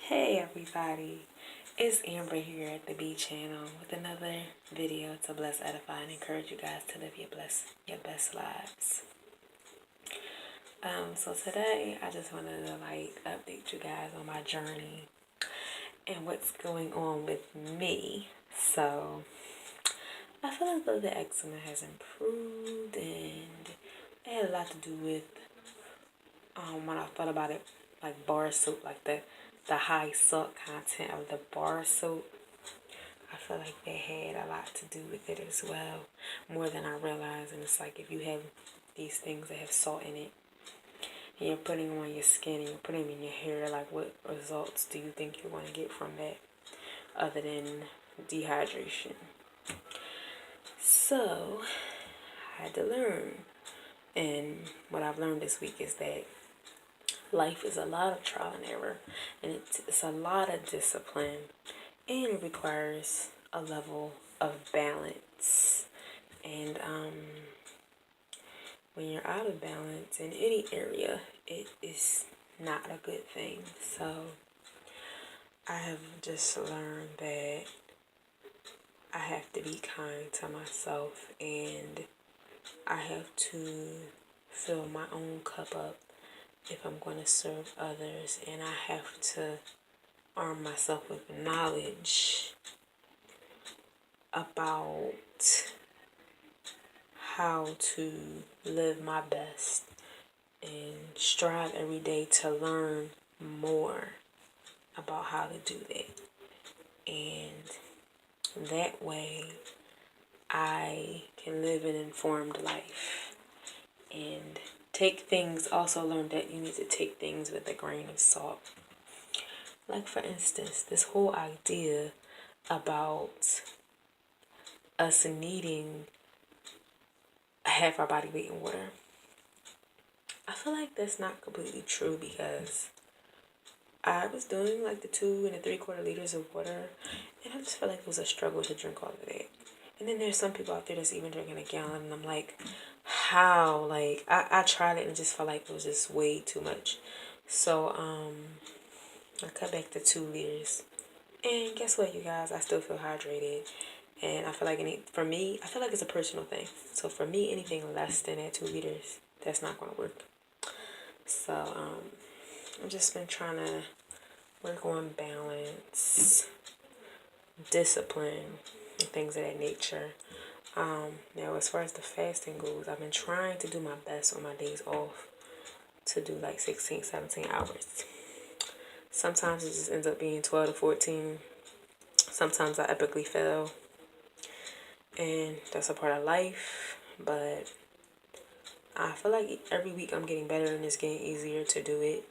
Hey everybody, it's Amber here at the B channel with another video to bless, edify, and encourage you guys to live your best lives. So today I just wanted to update you guys on my journey and what's going on with me. So I feel like the eczema has improved, and it had a lot to do with when I thought about it, like bar soap, like the high salt content of the bar soap. I feel like that had a lot to do with it as well, more than I realized. And it's like if you have these things that have salt in it, and you're putting them on your skin and you're putting them in your hair, like what results do you think you're going to get from that other than dehydration? So I had to learn. And what I've learned this week is that life is a lot of trial and error, and it's a lot of discipline, and it requires a level of balance. And when you're out of balance in any area, it is not a good thing. So I have just learned that I have to be kind to myself, and I have to fill my own cup up if I'm going to serve others, and I have to arm myself with knowledge about how to live my best and strive every day to learn more about how to do that. And that way I can live an informed life and also learn that you need to take things with a grain of salt. Like, for instance, this whole idea about us needing half our body weight in water. I feel like that's not completely true, because I was doing like the 2 and 3/4 liters of water, and I just felt like it was a struggle to drink all of that. And then there's some people out there that's even drinking a gallon, and I'm like, how? Like, I tried it and just felt like it was just way too much. So I cut back to 2 liters. And guess what, you guys? I still feel hydrated. And I feel like for me, I feel like it's a personal thing. So for me, anything less than that 2 liters, that's not going to work. So I've just been trying to work on balance, discipline, and things of that nature. Now, as far as the fasting goes, I've been trying to do my best on my days off to do like 16, 17 hours. Sometimes it just ends up being 12 to 14. Sometimes I epically fail, and that's a part of life. But I feel like every week I'm getting better, and it's getting easier to do it.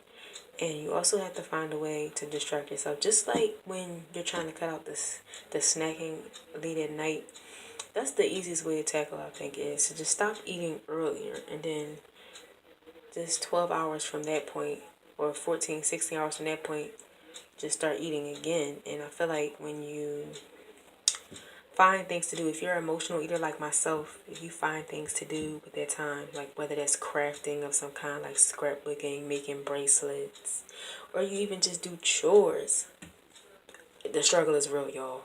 And you also have to find a way to distract yourself. Just like when you're trying to cut out the snacking late at night, that's the easiest way to tackle, I think, is to just stop eating earlier, and then just 12 hours from that point, or 14, 16 hours from that point, just start eating again. And I feel like when you find things to do, if you're an emotional eater like myself, if you find things to do with that time, like whether that's crafting of some kind, like scrapbooking, making bracelets, or you even just do chores, the struggle is real, y'all.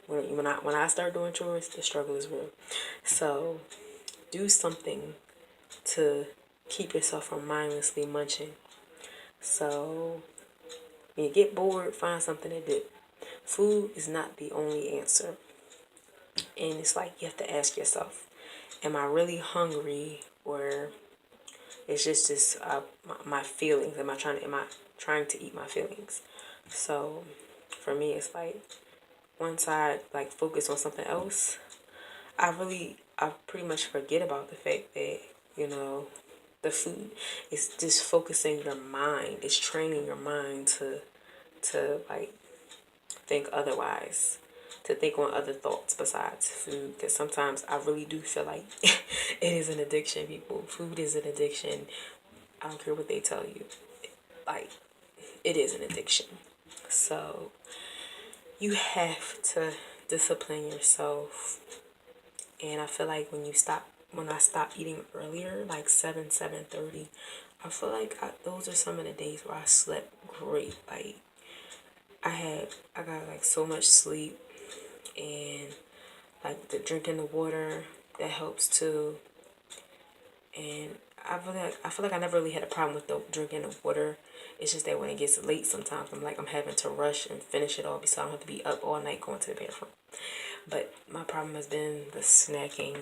When I start doing chores, the struggle is real. So do something to keep yourself from mindlessly munching. So when you get bored, find something to do. Food is not the only answer. And it's like you have to ask yourself, am I really hungry, or it's just my feelings? Am I trying to eat my feelings? So for me, it's like once I like focus on something else, I pretty much forget about the fact that, the food is just focusing your mind. It's training your mind to like think otherwise, to think on other thoughts besides food. Because sometimes I really do feel like it is an addiction, people. Food is an addiction. I don't care what they tell you. Like, it is an addiction. So you have to discipline yourself. And I feel like when I stop eating earlier, like 7:30, I feel like those are some of the days where I slept great. Like, I got like so much sleep, and like the drinking the water that helps too. And I feel like I never really had a problem with the drinking the water. It's just that when it gets late, sometimes I'm having to rush and finish it all because I don't have to be up all night going to the bathroom. But my problem has been the snacking,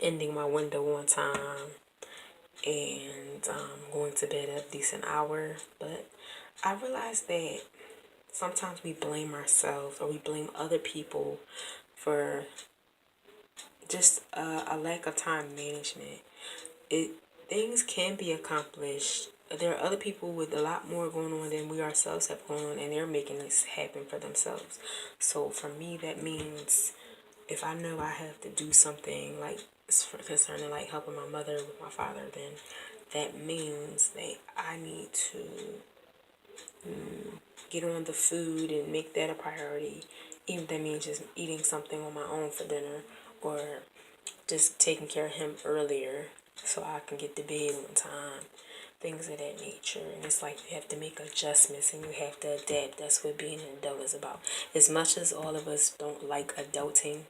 ending my window on time, and going to bed at a decent hour. But I realized that sometimes we blame ourselves or we blame other people for just a lack of time management. It Things can be accomplished. There are other people with a lot more going on than we ourselves have going on, and they're making this happen for themselves. So for me, that means if I know I have to do something like concerning like helping my mother with my father, then that means that I need to get on the food and make that a priority. Even if that means just eating something on my own for dinner, or just taking care of him earlier so I can get to bed on time. Things of that nature. And it's like you have to make adjustments and you have to adapt. That's what being an adult is about. As much as all of us don't like adulting,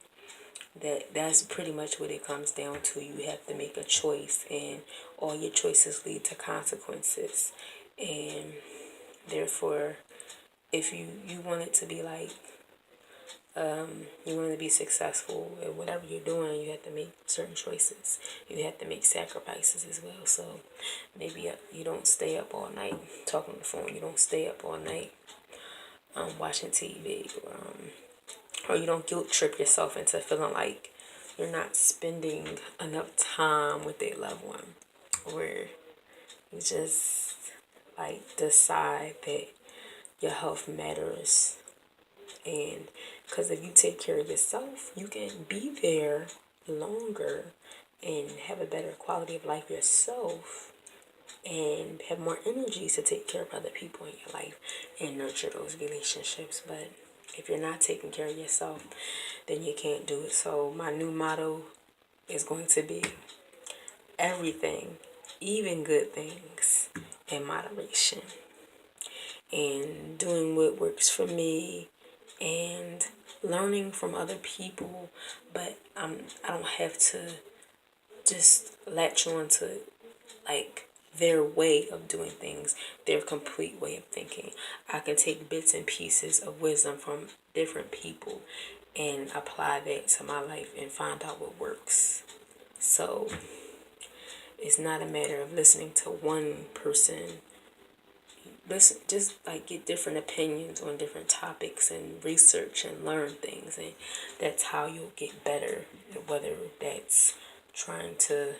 that's pretty much what it comes down to. You have to make a choice, and all your choices lead to consequences. And therefore, if you want it to be like you want to be successful at whatever you're doing, you have to make certain choices. You have to make sacrifices as well. So maybe you don't stay up all night talking on the phone. You don't stay up all night watching TV, or you don't guilt trip yourself into feeling like you're not spending enough time with a loved one, where you just like decide that your health matters. And because if you take care of yourself, you can be there longer and have a better quality of life yourself and have more energy to take care of other people in your life and nurture those relationships. But if you're not taking care of yourself, then you can't do it. So my new motto is going to be everything, even good things, in moderation, and doing what works for me and learning from other people. But I don't have to just latch on to like their way of doing things, their complete way of thinking. I can take bits and pieces of wisdom from different people and apply that to my life and find out what works. So it's not a matter of listening to one person. Listen, just like get different opinions on different topics and research and learn things, and that's how you'll get better. Whether that's trying to,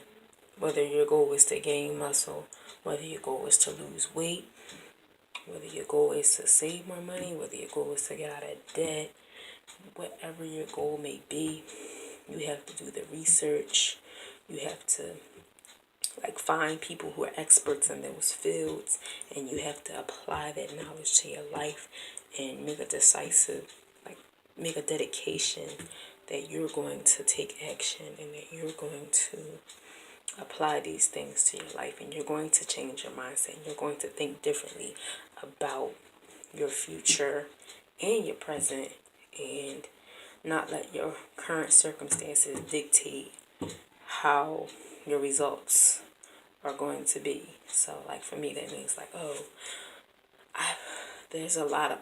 whether your goal is to gain muscle, whether your goal is to lose weight, whether your goal is to save more money, whether your goal is to get out of debt, whatever your goal may be, you have to do the research. You have to like find people who are experts in those fields, and you have to apply that knowledge to your life and make a decisive, like make a dedication that you're going to take action and that you're going to apply these things to your life, and you're going to change your mindset, and you're going to think differently about your future and your present, and not let your current circumstances dictate how your results are going to be. So like for me, that means like, oh, there's a lot of